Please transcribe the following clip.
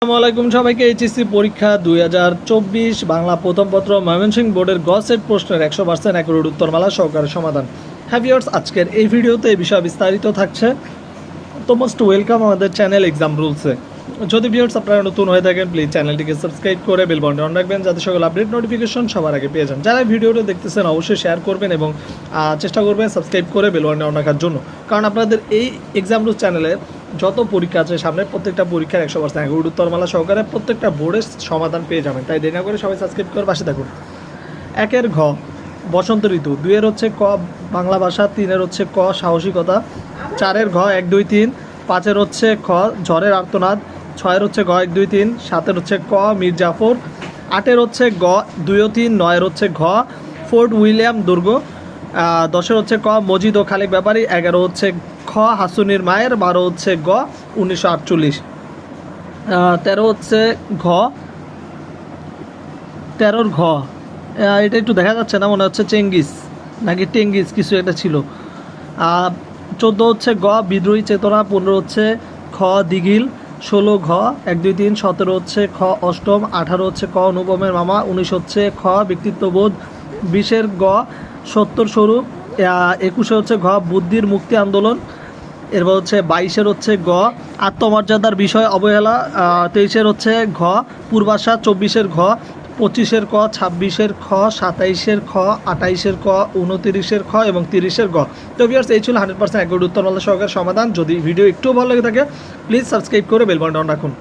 আসসালামু আলাইকুম সবাইকে। এইচএসসি পরীক্ষা 2024 বাংলা প্রথম পত্র ময়মনসিংহ বোর্ডের গ সেট প্রশ্নের 100% অ্যাকুরেট উত্তরমালা সহকারে সমাধান। হ্যাঁ ভিউয়ার্স, আজকের এই ভিডিওতে এই বিষয়ে বিস্তারিত থাকছে। তো মোস্ট ওয়েলকাম আমাদের চ্যানেল এক্সাম রুলসে। যদি ভিউয়ার্স আপনারা নতুন হয়ে থাকেন প্লিজ চ্যানেলটিকে সাবস্ক্রাইব করে বেল বাটনটি অন রাখবেন যাতে সকল আপডেট নোটিফিকেশন সবার আগে পেয়ে যান। যারা ভিডিওটা দেখতেছেন অবশ্যই শেয়ার করবেন এবং চেষ্টা করবেন সাবস্ক্রাইব করে বেল বাটনটি অন রাখার জন্য, কারণ আপনাদের এই এক্সাম রুলস চ্যানেলে যত পরীক্ষা আছে সামনে প্রত্যেকটা পরীক্ষার 100% অ্যাকুরেট উত্তরমালা সহকারে প্রত্যেকটা বোর্ডের সমাধান পেয়ে যাবেন। তাই দেরি না করে সবাই সাবস্ক্রাইব করে পাশে থাকুন। 1 ঘ বসন্ত ঋতু, 2 হচ্ছে ক বাংলা ভাষা, 3 হচ্ছে ক সাহসিকতা, 4 ঘ 1 2 3, 5 হচ্ছে খ ঝড়ের আর্তনাদ, 6 হচ্ছে গ 1 2 3, 7 হচ্ছে ক মীর জাফর, 8 হচ্ছে গ 2 ও 3, 9 হচ্ছে ঘ ফোর্ট উইলিয়াম দুর্গ, 10 হচ্ছে ক মজিদ ও খালেক ব্যাপারী, 11 হচ্ছে খ হাসুনির মায়ের, 12 হচ্ছে গ 1948, 13 হচ্ছে ঘ 13 ঘ এটা একটু দেখা যাচ্ছে না, মনে হচ্ছে চেঙ্গিস নাকি টেঙ্গিস কিছু একটা ছিল। 14 হচ্ছে গ বিদ্রোহী চেতনা, 15 হচ্ছে খ দিঘিল, 16 ঘ 1 2 3, 17 হচ্ছে খ অষ্টম, 18 হচ্ছে ক অনুপমের মামা, 19 হচ্ছে খ ব্যক্তিত্ববোধ, 20 গ 70 স্বরূপ, 21 হচ্ছে ঘ বুদ্ধির মুক্তি আন্দোলন, এরপর হচ্ছে 22 হচ্ছে গ আত্মমর্যাদার বিষয় অবহেলা, 23 হচ্ছে ঘ পূর্বাশা, 24 ঘ, 25 ক, 26 খ, 27 খ, 28 ক, 29 খ এবং 30 গ। তো ভিউয়ার্স, এই ছিল 100% অ্যাকুরেট উত্তরমালা সহকারে সমাধান। যদি ভিডিও একটু ভালো লেগে থাকে প্লিজ সাবস্ক্রাইব করে বেল বাটন অন রাখুন।